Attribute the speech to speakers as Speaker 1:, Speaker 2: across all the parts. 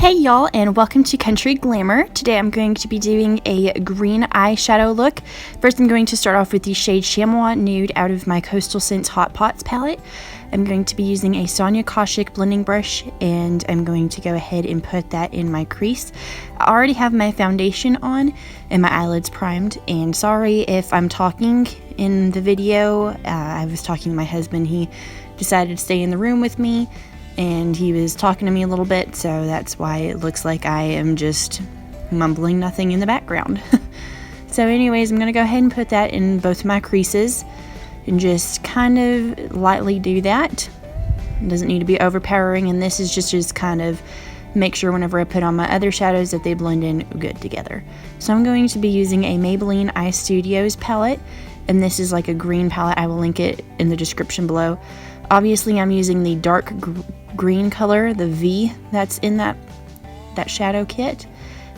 Speaker 1: Hey y'all, and welcome to Country Glamour. Today I'm going to be doing a green eyeshadow look. First I'm going to start off with the shade Chamois Nude out of my Coastal Scents Hot Pots palette. I'm going to be using a Sonia Kashuk blending brush, and I'm going to go ahead and put that in my crease. I already have my foundation on and my eyelids primed, and sorry if I'm talking in the video. I was talking to my husband. He decided to stay in the room with me, and he was talking to me a little bit, so that's why it looks like I am just mumbling nothing in the background. So anyways, I'm going to go ahead and put that in both my creases and just kind of lightly do that. It doesn't need to be overpowering, and this is just kind of make sure whenever I put on my other shadows that they blend in good together. So I'm going to be using a Maybelline Eyestudios palette, and this is like a green palette. I will link it in the description below. Obviously I'm using the dark green color, the V that's in that shadow kit,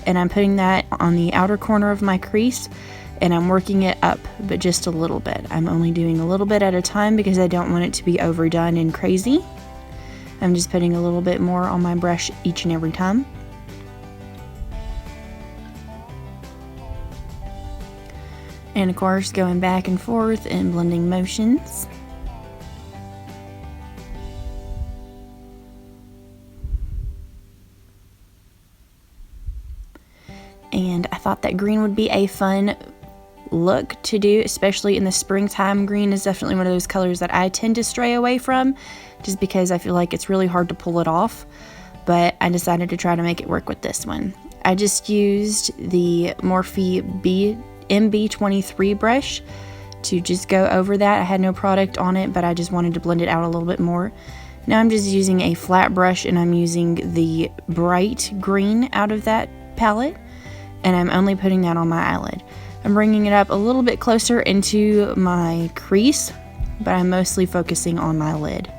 Speaker 1: and I'm putting that on the outer corner of my crease, and I'm working it up, but just a little bit. I'm only doing a little bit at a time because I don't want it to be overdone and crazy. I'm just putting a little bit more on my brush each and every time. And of course going back and forth and blending motions. And I thought that green would be a fun look to do, especially in the springtime. Green is definitely one of those colors that I tend to stray away from just because I feel like it's really hard to pull it off, but I decided to try to make it work with this one. I just used the Morphe MB23 brush to just go over that. I had no product on it, but I just wanted to blend it out a little bit more. Now I'm just using a flat brush, and I'm using the bright green out of that palette, and I'm only putting that on my eyelid. I'm bringing it up a little bit closer into my crease, but I'm mostly focusing on my lid.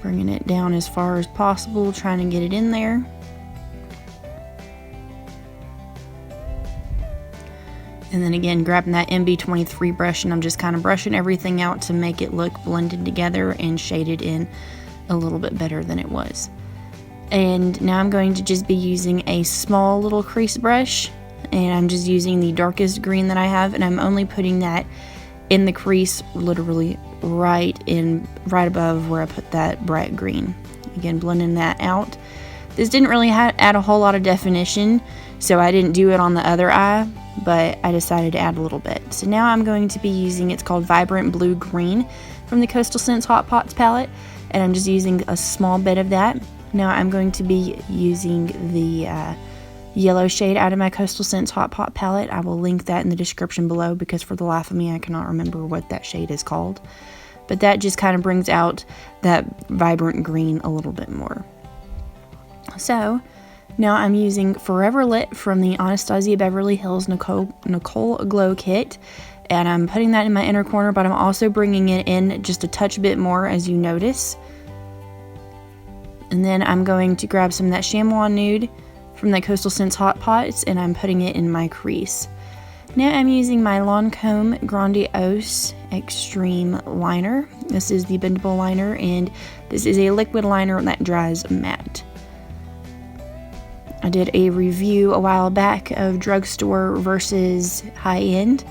Speaker 1: Bringing it down as far as possible, trying to get it in there. And then again, grabbing that MB23 brush, and I'm just kind of brushing everything out to make it look blended together and shaded in a little bit better than it was. And now I'm going to just be using a small little crease brush, and I'm just using the darkest green that I have, and I'm only putting that in the crease, literally right above where I put that bright green. Again, blending that out. This didn't really add a whole lot of definition, so I didn't do it on the other eye, but I decided to add a little bit. So now I'm going to be using, it's called Vibrant Blue Green from the Coastal Scents Hot Pots palette, and I'm just using a small bit of that. Now I'm going to be using the yellow shade out of my Coastal Scents Hot Pot palette. I will link that in the description below because for the life of me I cannot remember what that shade is called. But that just kind of brings out that vibrant green a little bit more. So now I'm using Forever Lit from the Anastasia Beverly Hills Nicole Glow Kit. And I'm putting that in my inner corner, but I'm also bringing it in just a touch bit more, as you notice. And then I'm going to grab some of that Chamois Nude from the Coastal Scents Hot Pots, and I'm putting it in my crease. Now I'm using my Lancome Grandiose Extreme Liner. This is the Bendable liner, and this is a liquid liner that dries matte. I did a review a while back of drugstore versus high-end,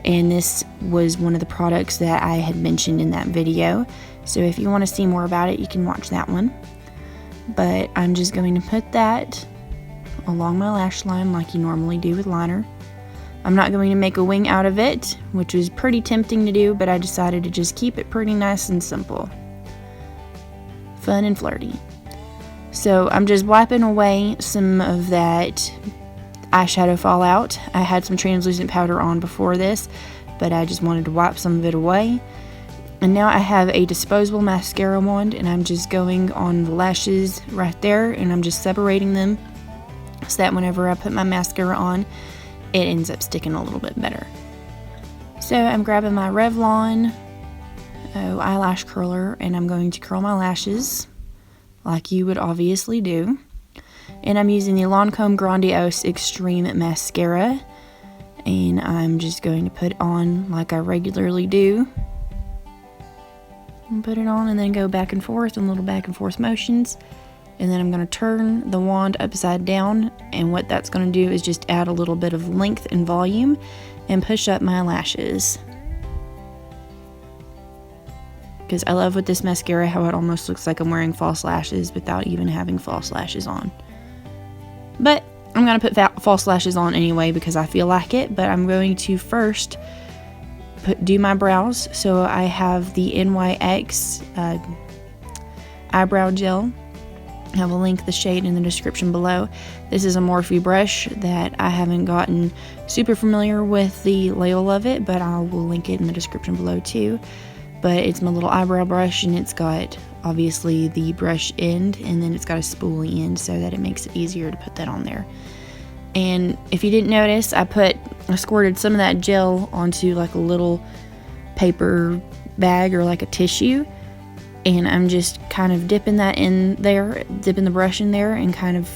Speaker 1: and this was one of the products that I had mentioned in that video. So if you want to see more about it, you can watch that one. But I'm just going to put that along my lash line like you normally do with liner. I'm not going to make a wing out of it, which was pretty tempting to do, but I decided to just keep it pretty nice and simple. Fun and flirty. So I'm just wiping away some of that eyeshadow fallout. I had some translucent powder on before this, but I just wanted to wipe some of it away. And now I have a disposable mascara wand, and I'm just going on the lashes right there, and I'm just separating them so that whenever I put my mascara on, it ends up sticking a little bit better. So I'm grabbing my Revlon eyelash curler, and I'm going to curl my lashes like you would obviously do. And I'm using the Lancome Grandiose Extreme Mascara, and I'm just going to put on like I regularly do. And put it on and then go back and forth in little back and forth motions. And then I'm going to turn the wand upside down, and what that's going to do is just add a little bit of length and volume and push up my lashes. Because I love with this mascara how it almost looks like I'm wearing false lashes without even having false lashes on. But I'm going to put false lashes on anyway because I feel like it. But I'm going to first do my brows. So I have the NYX Eyebrow Gel. I will link the shade in the description below. This is a Morphe brush that I haven't gotten super familiar with the label of it, but I will link it in the description below too. But it's my little eyebrow brush, and it's got obviously the brush end, and then it's got a spoolie end so that it makes it easier to put that on there. And if you didn't notice, I squirted some of that gel onto like a little paper bag or like a tissue. And I'm just kind of dipping that in there, dipping the brush in there and kind of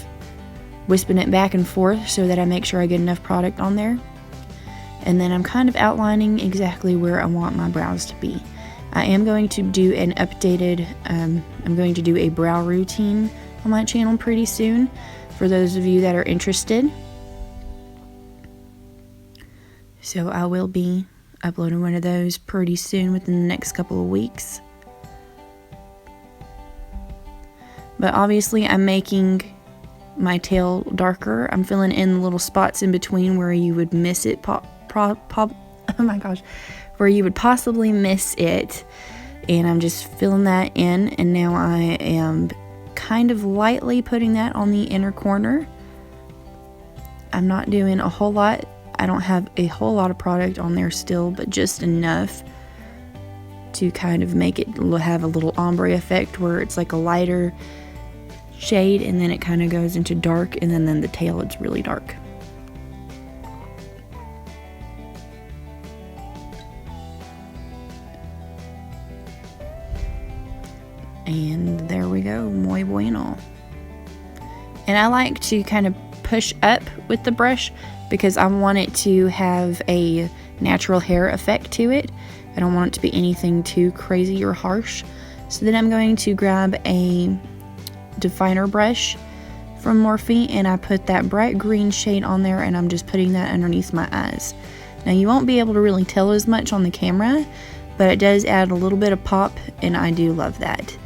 Speaker 1: wisping it back and forth so that I make sure I get enough product on there. And then I'm kind of outlining exactly where I want my brows to be. I am going to do an updated, I'm going to do a brow routine on my channel pretty soon for those of you that are interested. So I will be uploading one of those pretty soon within the next couple of weeks. But obviously I'm making my tail darker. I'm filling in the little spots in between where you would miss it oh my gosh, where you would possibly miss it. And I'm just filling that in, and now I am kind of lightly putting that on the inner corner. I'm not doing a whole lot. I don't have a whole lot of product on there still, but just enough to kind of make it have a little ombre effect where it's like a lighter shade and then it kind of goes into dark, and then the tail it's really dark. And there we go, muy bueno. And I like to kind of push up with the brush because I want it to have a natural hair effect to it. I don't want it to be anything too crazy or harsh. So then I'm going to grab a definer brush from Morphe, and I put that bright green shade on there, and I'm just putting that underneath my eyes. Now you won't be able to really tell as much on the camera, but it does add a little bit of pop, and I do love that.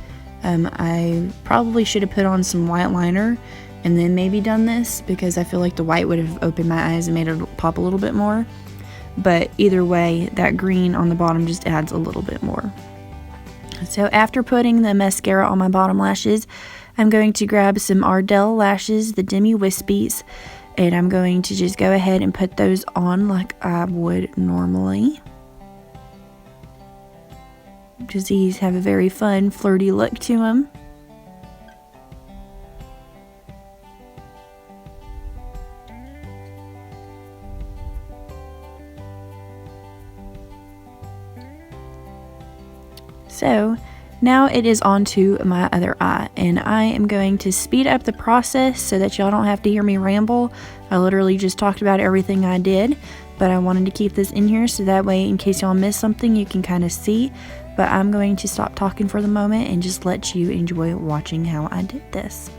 Speaker 1: I probably should have put on some white liner and then maybe done this, because I feel like the white would have opened my eyes and made it pop a little bit more. But either way, that green on the bottom just adds a little bit more. So after putting the mascara on my bottom lashes, I'm going to grab some Ardell lashes, the Demi Wispies, and I'm going to just go ahead and put those on like I would normally. Because these have a very fun, flirty look to them. So now it is on to my other eye, and I am going to speed up the process so that y'all don't have to hear me ramble. I literally just talked about everything I did, but I wanted to keep this in here so that way in case y'all miss something you can kind of see. But I'm going to stop talking for the moment and just let you enjoy watching how I did this.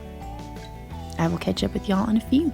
Speaker 1: I will catch up with y'all in a few.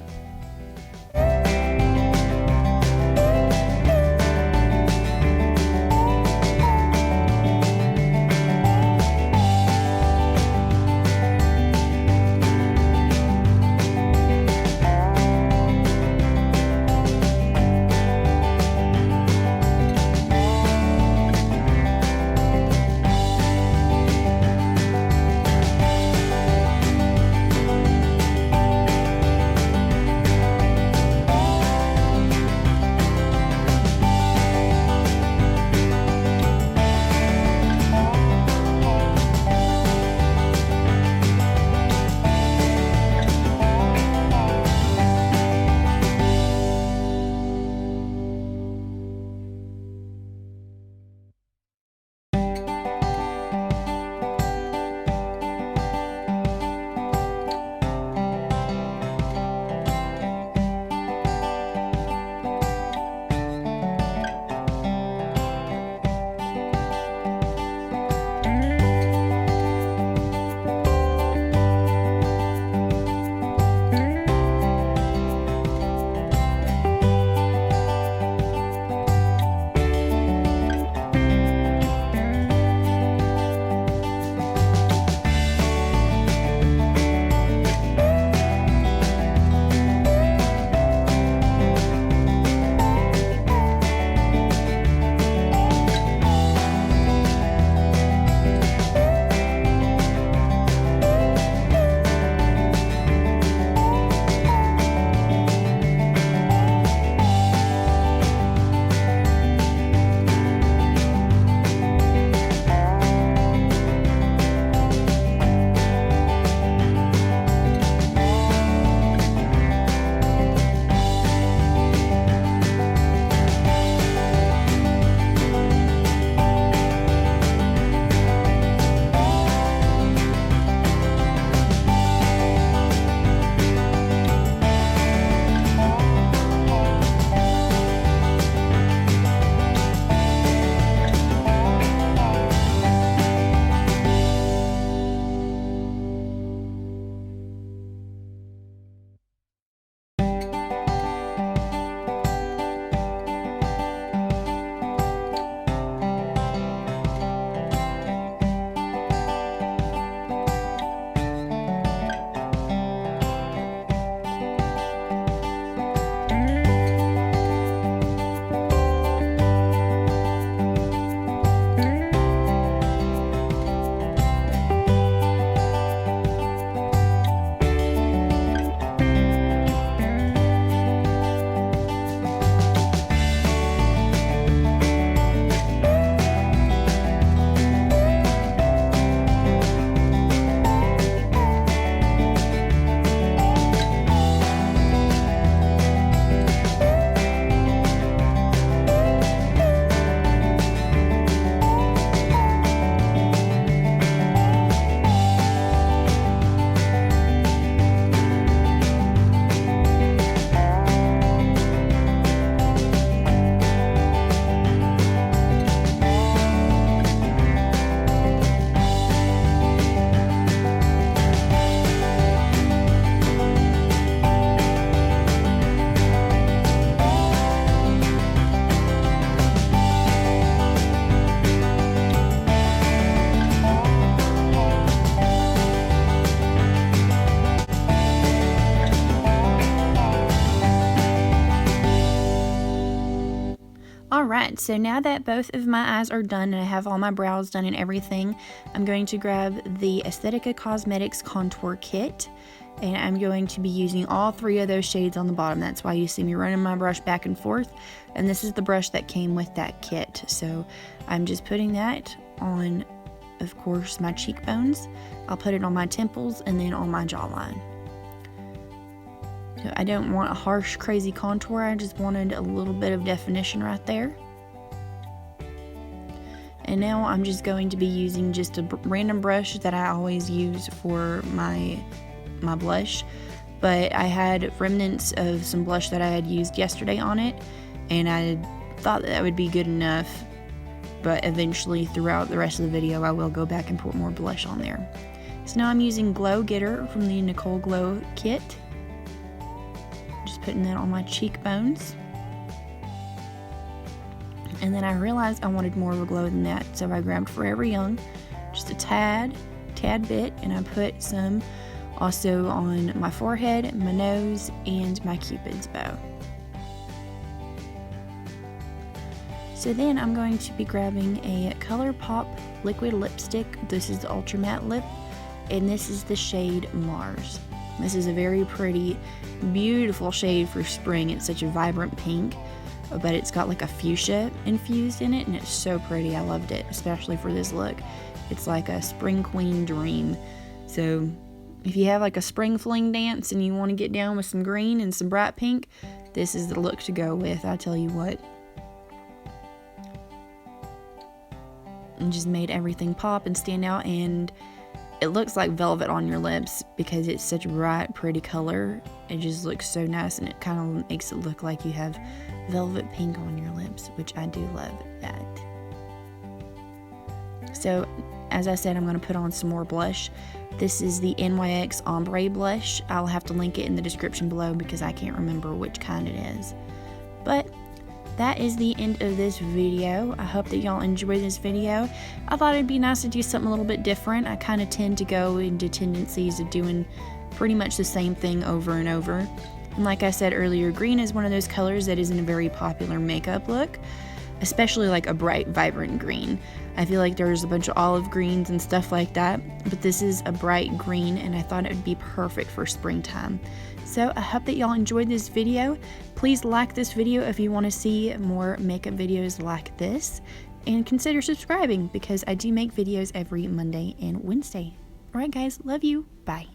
Speaker 1: Alright, so now that both of my eyes are done and I have all my brows done and everything, I'm going to grab the Aesthetica Cosmetics Contour Kit. And I'm going to be using all 3 of those shades on the bottom. That's why you see me running my brush back and forth. And this is the brush that came with that kit. So I'm just putting that on, of course, my cheekbones. I'll put it on my temples and then on my jawline. So I don't want a harsh, crazy contour. I just wanted a little bit of definition right there. And now I'm just going to be using just a random brush that I always use for my blush, but I had remnants of some blush that I had used yesterday on it, and I thought that would be good enough, but eventually throughout the rest of the video I will go back and put more blush on there. So now I'm using Glow Getter from the Nicole Glow kit. Just putting that on my cheekbones. And then I realized I wanted more of a glow than that, so I grabbed Forever Young, just a tad bit, and I put some also on my forehead, my nose, and my Cupid's bow. So then I'm going to be grabbing a ColourPop liquid lipstick. This is the Ultra Matte Lip, and this is the shade Mars. This is a very pretty, beautiful shade for spring. It's such a vibrant pink, but it's got like a fuchsia infused in it, and it's so pretty. I loved it, especially for this look. It's like a spring queen dream. So if you have like a spring fling dance and you want to get down with some green and some bright pink, this is the look to go with, I tell you what. And just made everything pop and stand out, and it looks like velvet on your lips because it's such a bright, pretty color. It just looks so nice, and it kind of makes it look like you have velvet pink on your lips, which I do love that. So as I said, I'm going to put on some more blush. This is the NYX Ombre blush. I'll have to link it in the description below because I can't remember which kind it is. But that is the end of this video. I hope that y'all enjoyed this video. I thought it'd be nice to do something a little bit different. I kind of tend to go into tendencies of doing pretty much the same thing over and over. And like I said earlier, green is one of those colors that isn't a very popular makeup look, especially like a bright, vibrant green. I feel like there's a bunch of olive greens and stuff like that, but this is a bright green, and I thought it would be perfect for springtime. So I hope that y'all enjoyed this video. Please like this video if you want to see more makeup videos like this, and consider subscribing because I do make videos every Monday and Wednesday. Alright guys, love you, bye.